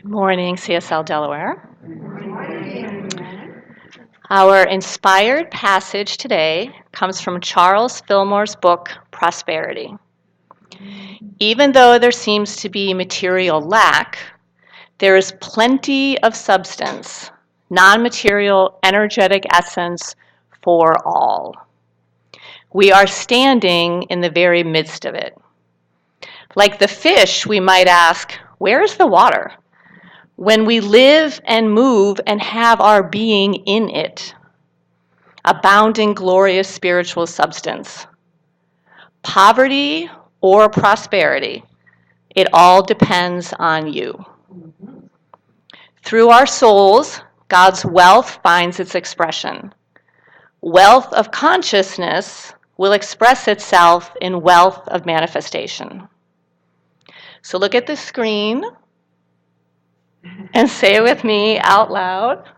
Morning, CSL Delaware. Our inspired passage today comes from Charles Fillmore's book, Prosperity. Even though there seems to be material lack, there is plenty of substance, non-material, energetic essence for all. We are standing in the very midst of it. Like the fish, we might ask, where is the water? When we live and move and have our being in it, abounding glorious spiritual substance. Poverty or prosperity, it all depends on you. Through our souls, God's wealth finds its expression. Wealth of consciousness will express itself in wealth of manifestation. So look at the screen and say it with me out loud.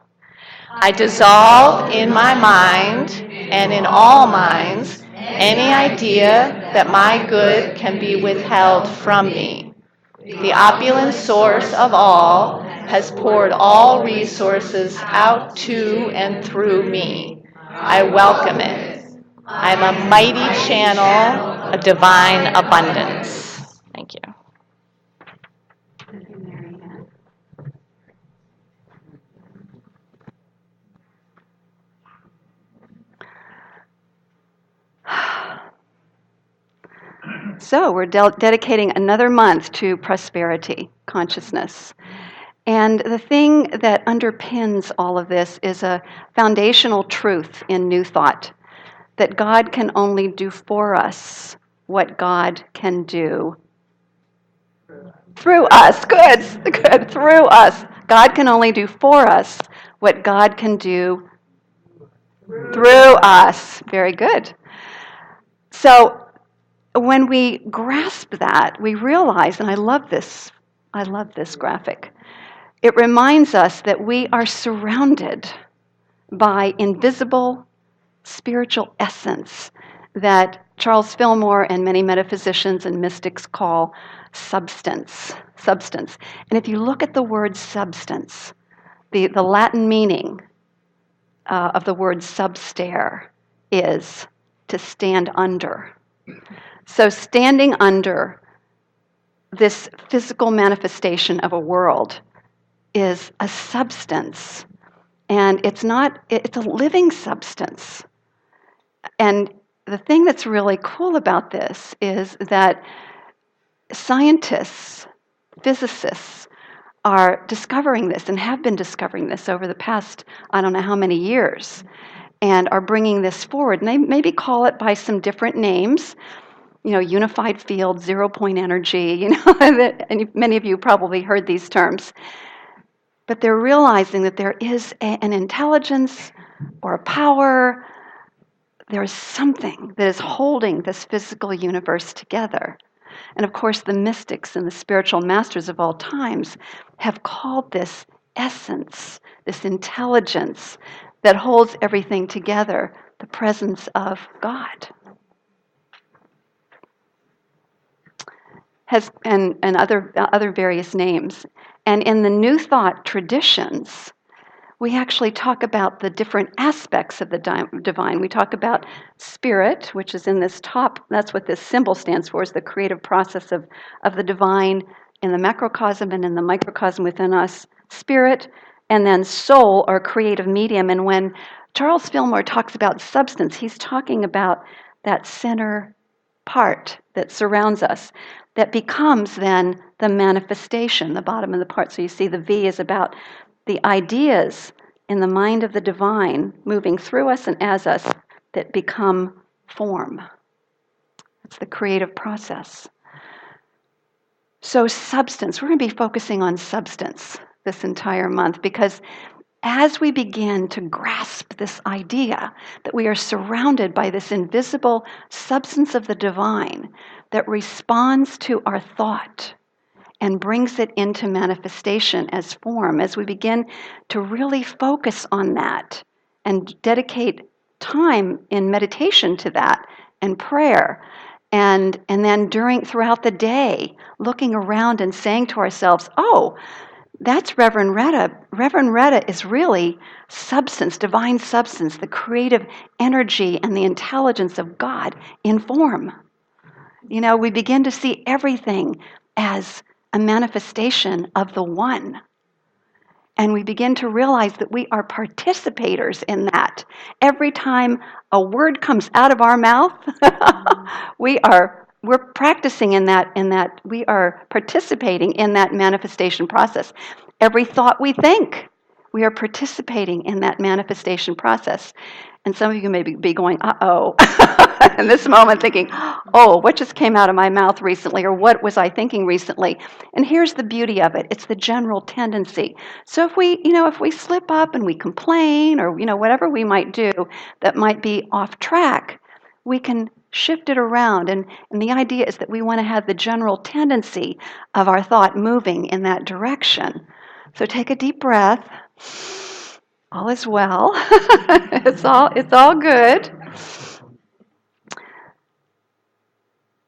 I dissolve in my mind and in all minds any idea that my good can be withheld from me. The opulent source of all has poured all resources out to and through me. I welcome it. I'm a mighty channel of divine abundance. Thank you. So we're dedicating another month to prosperity consciousness. And the thing that underpins all of this is a foundational truth in New Thought, that God can only do for us what God can do through us. Good, through us. God can only do for us what God can do through us. Very good. So when we grasp that, we realize, and I love this graphic. It reminds us that we are surrounded by invisible spiritual essence that Charles Fillmore and many metaphysicians and mystics call substance. And if you look at the word substance, the Latin meaning of the word substare is to stand under. So standing under this physical manifestation of a world is a substance, and it's a living substance. And the thing that's really cool about this is that scientists, physicists, are discovering this and have been discovering this over the past, I don't know how many years, and are bringing this forward. And they maybe call it by some different names, unified field, 0-point energy, and many of you probably heard these terms. But they're realizing that there is an intelligence or a power, there's something that is holding this physical universe together. And of course, the mystics and the spiritual masters of all times have called this essence, this intelligence that holds everything together, the presence of God. And other various names. And in the New Thought traditions, we actually talk about the different aspects of the divine. We talk about spirit, which is in this top, that's what this symbol stands for, is the creative process of the divine in the macrocosm and in the microcosm within us, spirit, and then soul, or creative medium. And when Charles Fillmore talks about substance, he's talking about that center part that surrounds us, that becomes then the manifestation, the bottom of the part. So you see the V is about the ideas in the mind of the divine moving through us and as us that become form. It's the creative process. So substance, we're going to be focusing on substance this entire month, because as we begin to grasp this idea that we are surrounded by this invisible substance of the divine that responds to our thought and brings it into manifestation as form, as we begin to really focus on that and dedicate time in meditation to that and prayer, and then throughout the day, looking around and saying to ourselves, oh, That's Reverend Retta. Reverend Retta is really substance, divine substance, the creative energy and the intelligence of God in form. You know, we begin to see everything as a manifestation of the one. And we begin to realize that we are participators in that. Every time a word comes out of our mouth, we're practicing in that we are participating in that manifestation process. Every thought we think, we are participating in that manifestation process. And some of you may be going, uh-oh, in this moment thinking, oh, what just came out of my mouth recently, or what was I thinking recently? And here's the beauty of it. It's the general tendency. So if we slip up and we complain, or, whatever we might do that might be off track, we can shift it around. And the idea is that we want to have the general tendency of our thought moving in that direction. So take a deep breath. All is well. it's all good.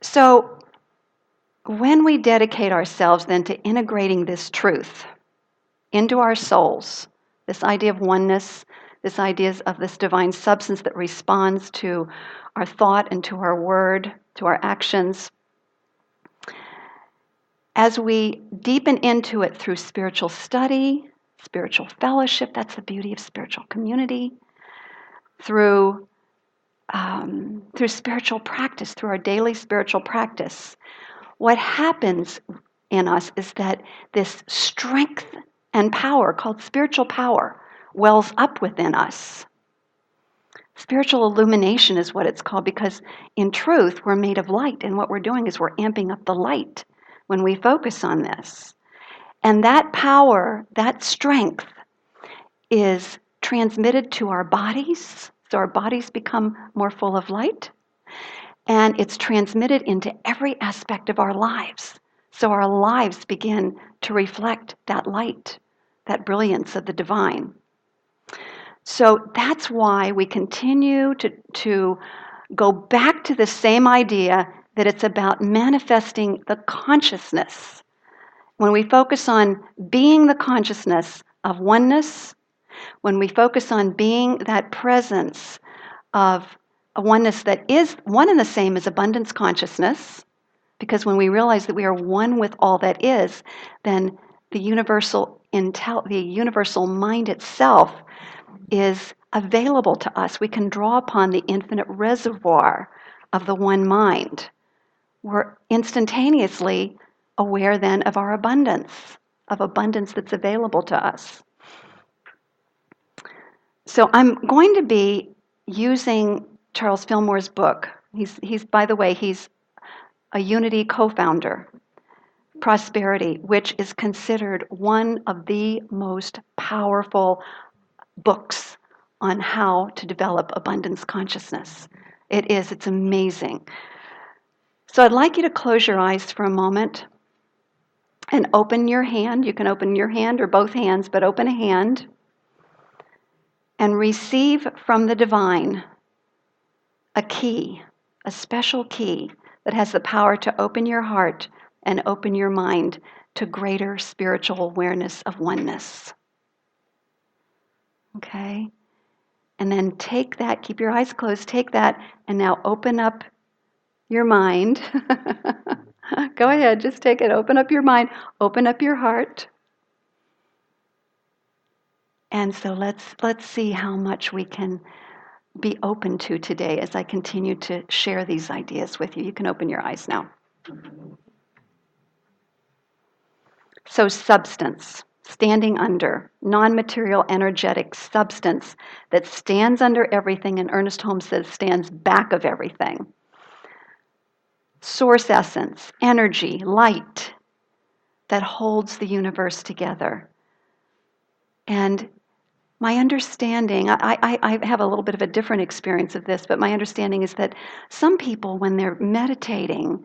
So when we dedicate ourselves then to integrating this truth into our souls, this idea of oneness, this idea of this divine substance that responds to our thought and to our word, to our actions, as we deepen into it through spiritual study, spiritual fellowship, that's the beauty of spiritual community, through spiritual practice, through our daily spiritual practice, what happens in us is that this strength and power, called spiritual power, wells up within us. Spiritual illumination is what it's called, because in truth, we're made of light, and what we're doing is we're amping up the light when we focus on this. And that power, that strength, is transmitted to our bodies, so our bodies become more full of light, and it's transmitted into every aspect of our lives. So our lives begin to reflect that light, that brilliance of the divine. So that's why we continue to go back to the same idea that it's about manifesting the consciousness. When we focus on being the consciousness of oneness, when we focus on being that presence of a oneness that is one and the same as abundance consciousness, because when we realize that we are one with all that is, then the universal mind itself is available to us. We can draw upon the infinite reservoir of the one mind. We're instantaneously aware then of our abundance that's available to us. So I'm going to be using Charles Fillmore's book. He's by the way, he's a Unity co-founder, Prosperity, which is considered one of the most powerful books on how to develop abundance consciousness. It's amazing. So I'd like you to close your eyes for a moment and open your hand. You can open your hand or both hands, but open a hand and receive from the divine a key, a special key that has the power to open your heart and open your mind to greater spiritual awareness of oneness. Okay? And then take that, keep your eyes closed, take that, and now open up your mind. Go ahead, just take it. Open up your mind, open up your heart. And so let's see how much we can be open to today as I continue to share these ideas with you. You can open your eyes now. So substance, standing under, non-material energetic substance that stands under everything, and Ernest Holmes says stands back of everything. Source essence, energy, light that holds the universe together. And my understanding, I have a little bit of a different experience of this, but my understanding is that some people, when they're meditating,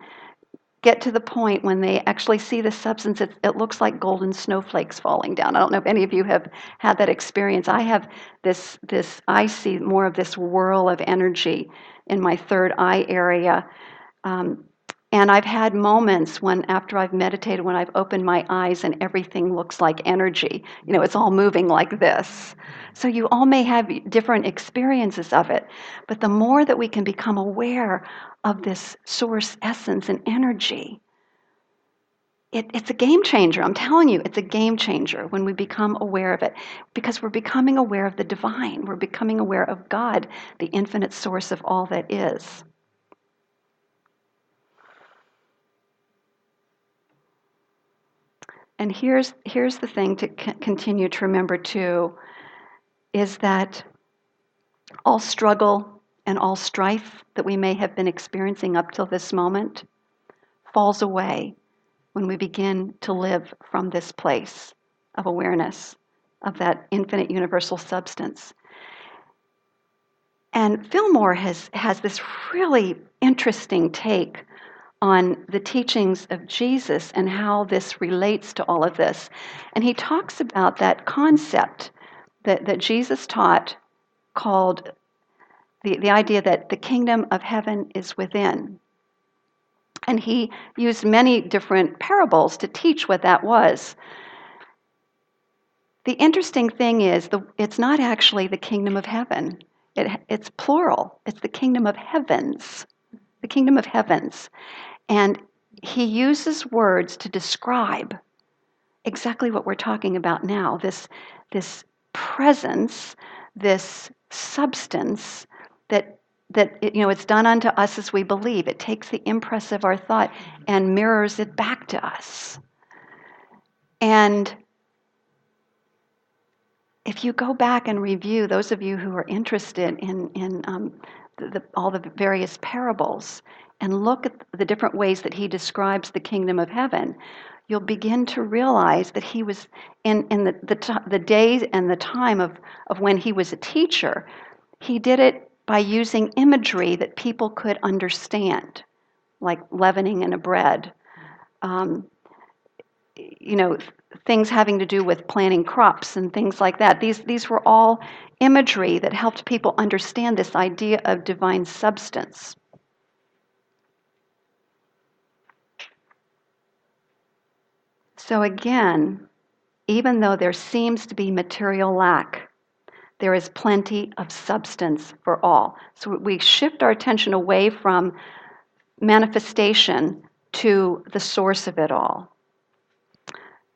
get to the point when they actually see the substance, it looks like golden snowflakes falling down. I don't know if any of you have had that experience. I have I see more of this whirl of energy in my third eye area. And I've had moments when, after I've meditated, when I've opened my eyes and everything looks like energy. It's all moving like this. So you all may have different experiences of it. But the more that we can become aware of this source essence and energy, it's a game changer. I'm telling you, it's a game changer when we become aware of it, because we're becoming aware of the divine. We're becoming aware of God, the infinite source of all that is. And here's the thing to continue to remember too, is that all struggle and all strife that we may have been experiencing up till this moment falls away when we begin to live from this place of awareness of that infinite universal substance. And Fillmore has this really interesting take on the teachings of Jesus and how this relates to all of this. And he talks about that concept that Jesus taught, called the idea that the kingdom of heaven is within. And he used many different parables to teach what that was. The interesting thing is, it's not actually the kingdom of heaven. It's plural. It's the kingdom of heavens. The kingdom of heavens. And he uses words to describe exactly what we're talking about now, this presence, this substance that it's done unto us as we believe. It takes the impress of our thought and mirrors it back to us. And if you go back and review, those of you who are interested in all the various parables, and look at the different ways that he describes the kingdom of heaven, you'll begin to realize that he was in the days and the time of when he was a teacher. He did it by using imagery that people could understand, like leavening in a bread. Things having to do with planting crops and things like that. These were all imagery that helped people understand this idea of divine substance. So again, even though there seems to be material lack, there is plenty of substance for all. So we shift our attention away from manifestation to the source of it all.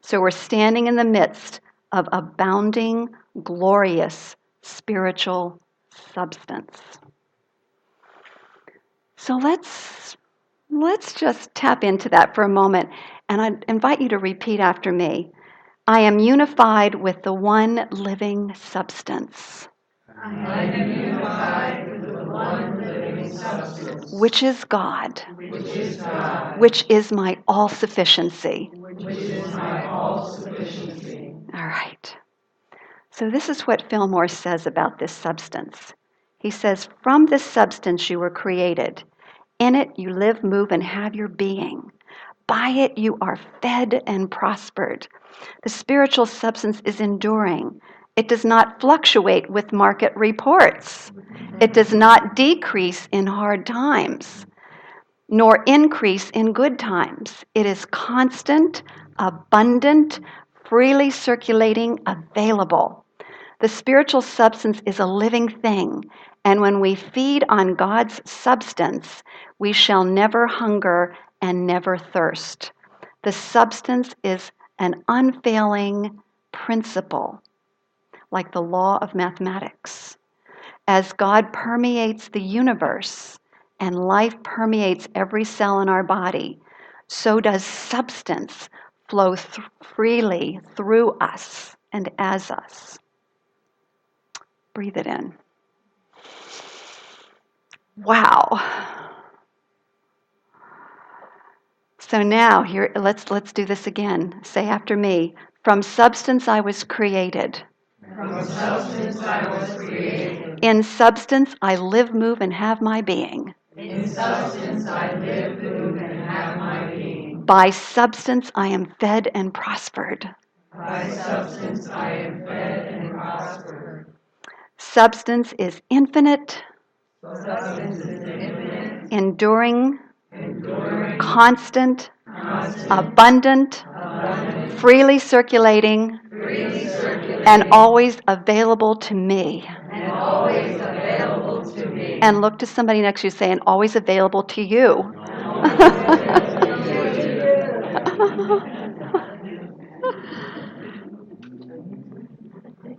So we're standing in the midst of abounding, glorious spiritual substance. So let's just tap into that for a moment, and I invite you to repeat after me. I am unified with the one living substance. I am unified with the one living substance, which is God, which is my all-sufficiency. which is my all-sufficiency. All right. So this is what Fillmore says about this substance. He says, from this substance you were created. In it you live, move, and have your being. By it you are fed and prospered. The spiritual substance is enduring. It does not fluctuate with market reports. It does not decrease in hard times, nor increase in good times. It is constant, abundant, freely circulating, available. The spiritual substance is a living thing, and when we feed on God's substance, we shall never hunger and never thirst. The substance is an unfailing principle, like the law of mathematics. As God permeates the universe and life permeates every cell in our body, so does substance flow freely through us and as us. Breathe it in. Wow. So now here, let's do this again. Say after me. From substance I was created. From substance I was created. In substance I live, move, and have my being. In substance I live, move, and have my being. By substance I am fed and prospered. By substance I am fed and prospered. Substance is infinite, Substance is infinite, enduring, enduring, constant, constant, abundant, abundant, freely circulating, freely circulating, and always available to me. and always available to me. And look to somebody next to you, say, and always available to you.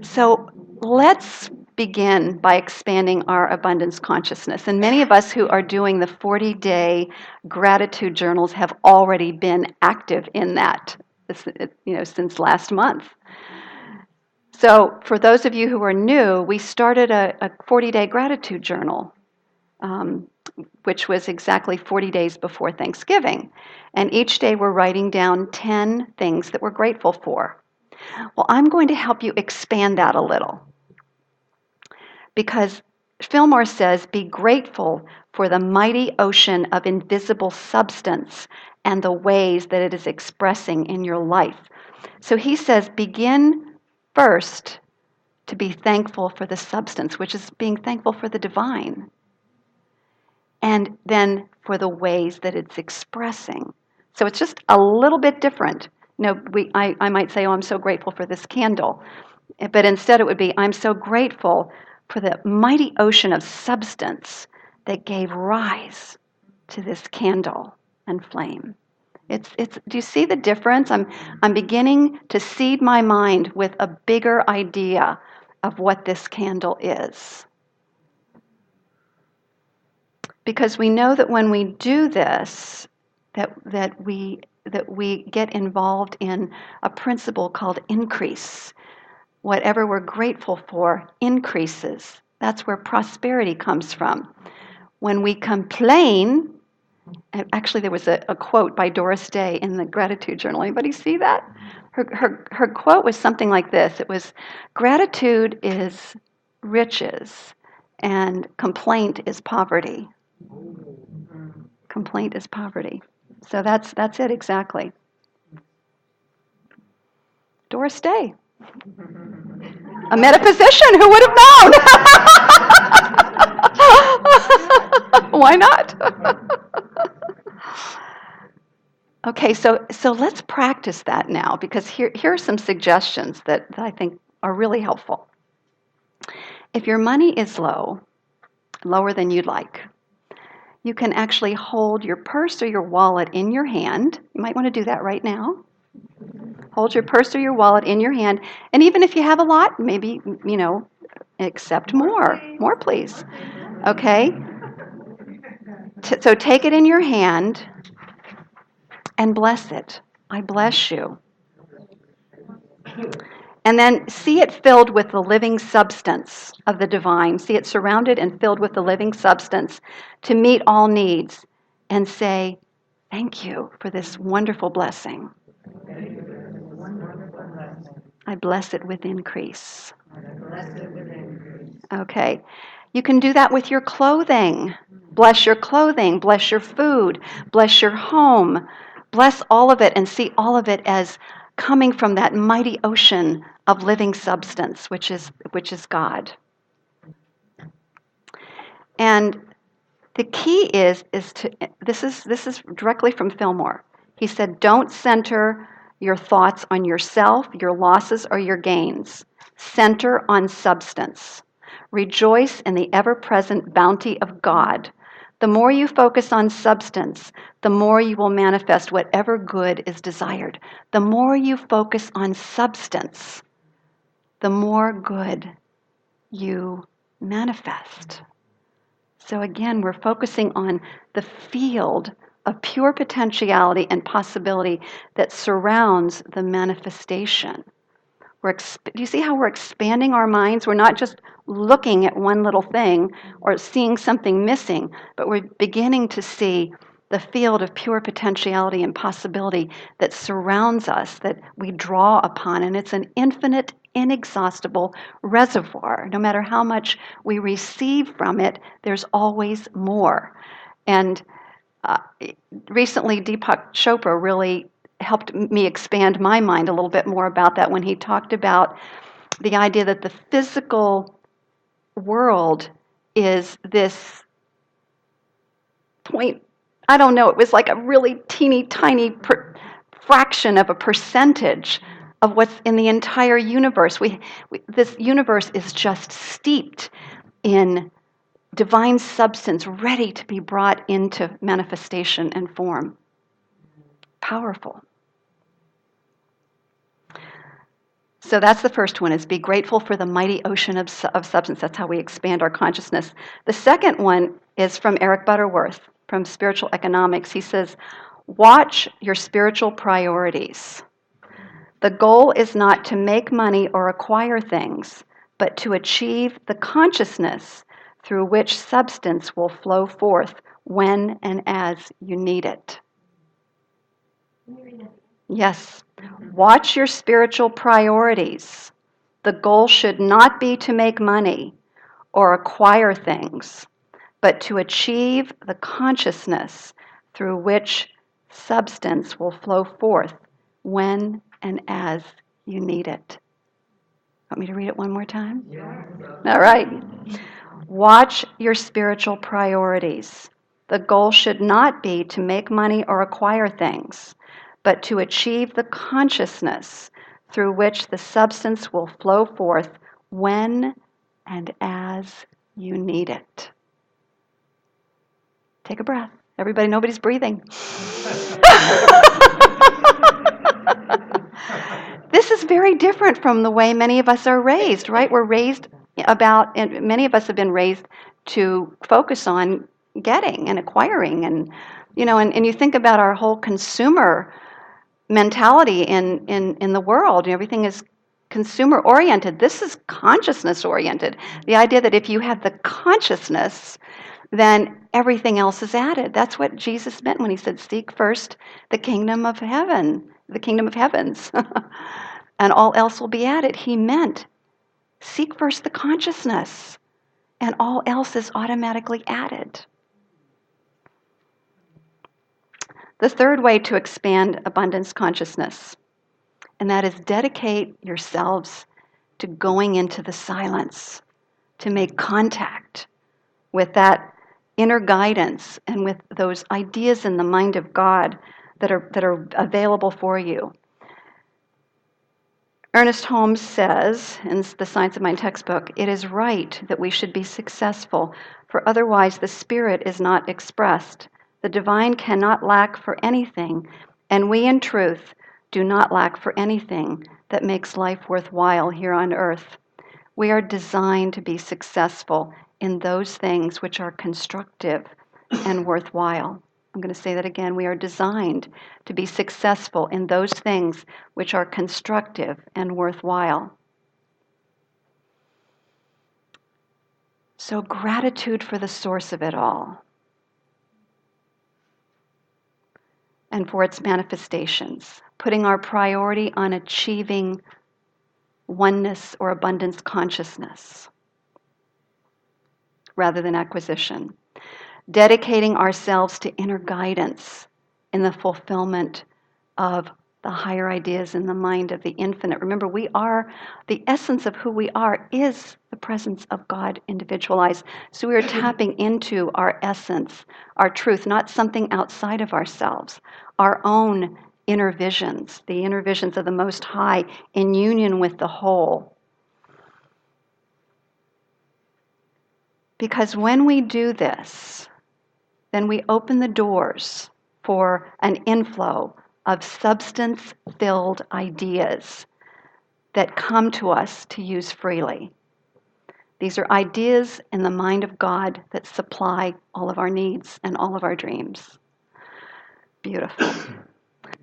So let's begin by expanding our abundance consciousness. And many of us who are doing the 40-day gratitude journals have already been active in that, since last month. So for those of you who are new, we started a 40-day gratitude journal, which was exactly 40 days before Thanksgiving. And each day we're writing down 10 things that we're grateful for. Well, I'm going to help you expand that a little. Because Fillmore says, be grateful for the mighty ocean of invisible substance and the ways that it is expressing in your life. So he says, begin first to be thankful for the substance, which is being thankful for the divine, and then for the ways that it's expressing. So it's just a little bit different. I might say, oh, I'm so grateful for this candle. But instead it would be, I'm so grateful for the mighty ocean of substance that gave rise to this candle and flame. Do you see the difference? I'm beginning to seed my mind with a bigger idea of what this candle is. Because we know that when we do this, that we get involved in a principle called increase. Whatever we're grateful for increases. That's where prosperity comes from. When we complain, and actually there was a quote by Doris Day in the gratitude journal. Anybody see that? Her quote was something like this. It was, gratitude is riches and complaint is poverty. Complaint is poverty. So that's it exactly. Doris Day. A metaphysician, who would have known? Why not? Okay, so let's practice that now, because here are some suggestions that I think are really helpful. If your money is lower than you'd like, you can actually hold your purse or your wallet in your hand. You might want to do that right now. Hold your purse or your wallet in your hand, and even if you have a lot, maybe, accept more. More, please. Okay? So take it in your hand and bless it. I bless you. And then see it filled with the living substance of the divine. See it surrounded and filled with the living substance to meet all needs. And say, thank you for this wonderful blessing. I bless it with increase. Okay. You can do that with your clothing. Bless your clothing, bless your food, bless your home. Bless all of it and see all of it as coming from that mighty ocean of living substance, which is God. And the key is to, this is directly from Fillmore. He said, don't center your thoughts on yourself, your losses, or your gains. Center on substance. Rejoice in the ever-present bounty of God. The more you focus on substance, the more you will manifest whatever good is desired. The more you focus on substance, the more good you manifest. So again, we're focusing on the field of pure potentiality and possibility that surrounds the manifestation. Do you see how we're expanding our minds? We're not just looking at one little thing or seeing something missing, but we're beginning to see the field of pure potentiality and possibility that surrounds us, that we draw upon, and it's an infinite, inexhaustible reservoir. No matter how much we receive from it, there's always more. And recently, Deepak Chopra really helped me expand my mind a little bit more about that when he talked about the idea that the physical world is this point I don't know, it was like a really teeny tiny fraction of a percentage of what's in the entire universe. This universe is just steeped in divine substance ready to be brought into manifestation and form. Powerful. So that's the first one, is be grateful for the mighty ocean of substance. That's how we expand our consciousness. The second one is from Eric Butterworth from Spiritual Economics. He says, watch your spiritual priorities. The goal is not to make money or acquire things, but to achieve the consciousness through which substance will flow forth when and as you need it. Yes. Watch your spiritual priorities. The goal should not be to make money or acquire things, but to achieve the consciousness through which substance will flow forth when and as you need it. Want me to read it one more time? Yeah. All right. Watch your spiritual priorities. The goal should not be to make money or acquire things, but to achieve the consciousness through which the substance will flow forth when and as you need it. Take a breath. Everybody, nobody's breathing. This is very different from the way many of us are raised, right? We're raised and many of us have been raised to focus on getting and acquiring, and you think about our whole consumer mentality in the world. Everything is consumer oriented. This is consciousness oriented. The idea that if you have the consciousness, then everything else is added. That's what Jesus meant when he said, seek first the kingdom of heaven, the kingdom of heavens, and all else will be added. He meant seek first the consciousness, and all else is automatically added. The third way to expand abundance consciousness, and that is dedicate yourselves to going into the silence, to make contact with that inner guidance and with those ideas in the mind of God that are available for you. Ernest Holmes says in the Science of Mind textbook, it is right that we should be successful, for otherwise the spirit is not expressed. The divine cannot lack for anything, and we in truth do not lack for anything that makes life worthwhile here on earth. We are designed to be successful in those things which are constructive and worthwhile. I'm going to say that again. We are designed to be successful in those things which are constructive and worthwhile. So, gratitude for the source of it all and for its manifestations, putting our priority on achieving oneness or abundance consciousness rather than acquisition. Dedicating ourselves to inner guidance in the fulfillment of the higher ideas in the mind of the infinite. Remember, the essence of who we are is the presence of God individualized. So we are tapping into our essence, our truth, not something outside of ourselves, our own inner visions, the inner visions of the Most High in union with the whole. Because when we do this, then we open the doors for an inflow of substance-filled ideas that come to us to use freely. These are ideas in the mind of God that supply all of our needs and all of our dreams. Beautiful.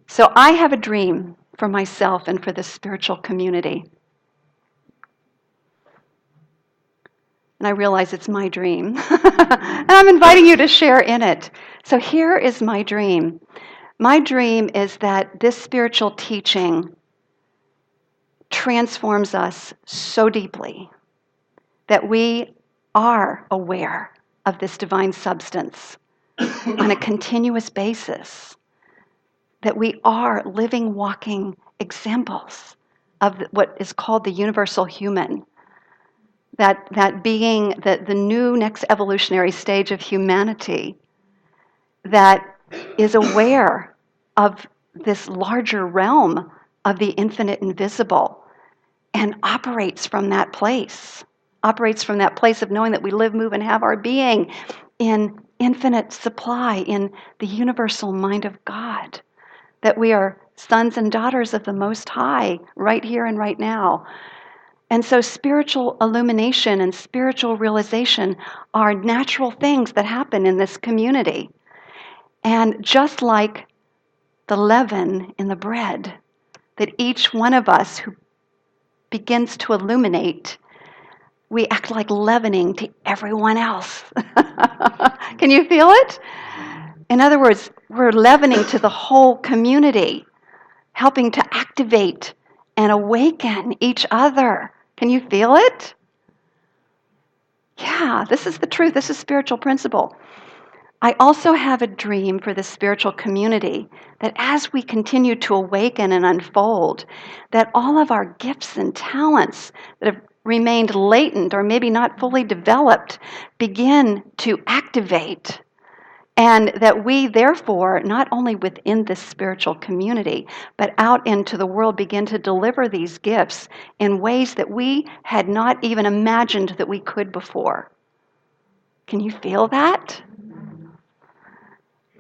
So I have a dream for myself and for the spiritual community. And I realize it's my dream. And I'm inviting you to share in it. So here is my dream. My dream is that this spiritual teaching transforms us so deeply that we are aware of this divine substance on a continuous basis, that we are living, walking examples of what is called the universal human, that being the new next evolutionary stage of humanity that is aware of this larger realm of the infinite invisible and operates from that place. Operates from that place of knowing that we live, move, and have our being in infinite supply, in the universal mind of God. That we are sons and daughters of the Most High, right here and right now. And so spiritual illumination and spiritual realization are natural things that happen in this community. And just like the leaven in the bread, that each one of us who begins to illuminate, we act like leavening to everyone else. Can you feel it? In other words, we're leavening to the whole community, helping to activate and awaken each other. Can you feel it? Yeah, this is the truth. This is spiritual principle. I also have a dream for the spiritual community that as we continue to awaken and unfold, that all of our gifts and talents that have remained latent or maybe not fully developed begin to activate. And that we, therefore, not only within this spiritual community, but out into the world begin to deliver these gifts in ways that we had not even imagined that we could before. Can you feel that?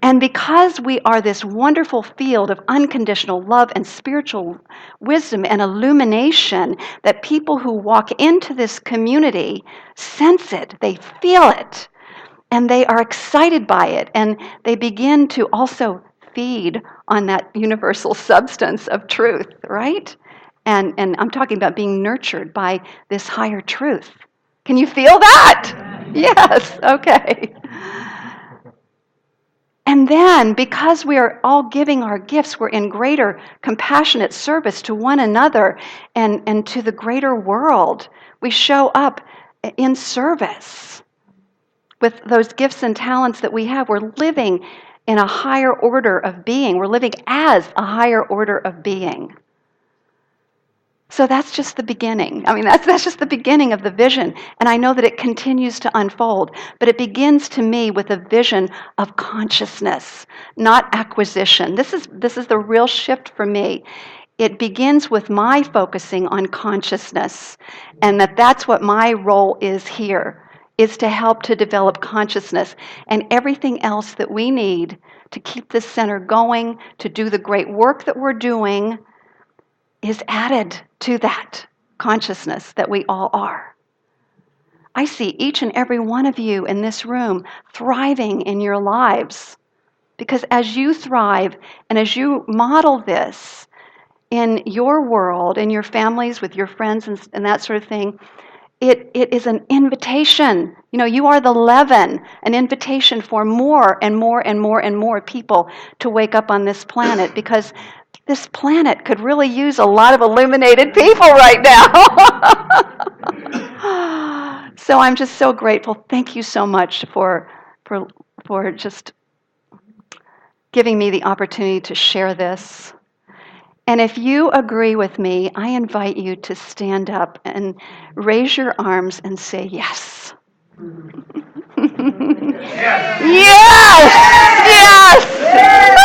And because we are this wonderful field of unconditional love and spiritual wisdom and illumination, that people who walk into this community sense it, they feel it, and they are excited by it, and they begin to also feed on that universal substance of truth, right? And I'm talking about being nurtured by this higher truth. Can you feel that? Yes, okay. And then, because we are all giving our gifts, we're in greater compassionate service to one another and to the greater world. We show up in service with those gifts and talents that we have. We're living in a higher order of being. We're living as a higher order of being. So that's just the beginning. I mean, that's just the beginning of the vision. And I know that it continues to unfold. But it begins to me with a vision of consciousness, not acquisition. This is the real shift for me. It begins with my focusing on consciousness. And that's what my role is here, is to help to develop consciousness. And everything else that we need to keep this center going, to do the great work that we're doing, is added to that consciousness that we all are. I see each and every one of you in this room thriving in your lives, because as you thrive and as you model this in your world, in your families, with your friends and that sort of thing, it is an invitation. You know, you are the leaven, an invitation for more and more and more and more people to wake up on this planet, because this planet could really use a lot of illuminated people right now. So I'm just so grateful. Thank you so much for just giving me the opportunity to share this. And if you agree with me, I invite you to stand up and raise your arms and say yes. Yes! Yes!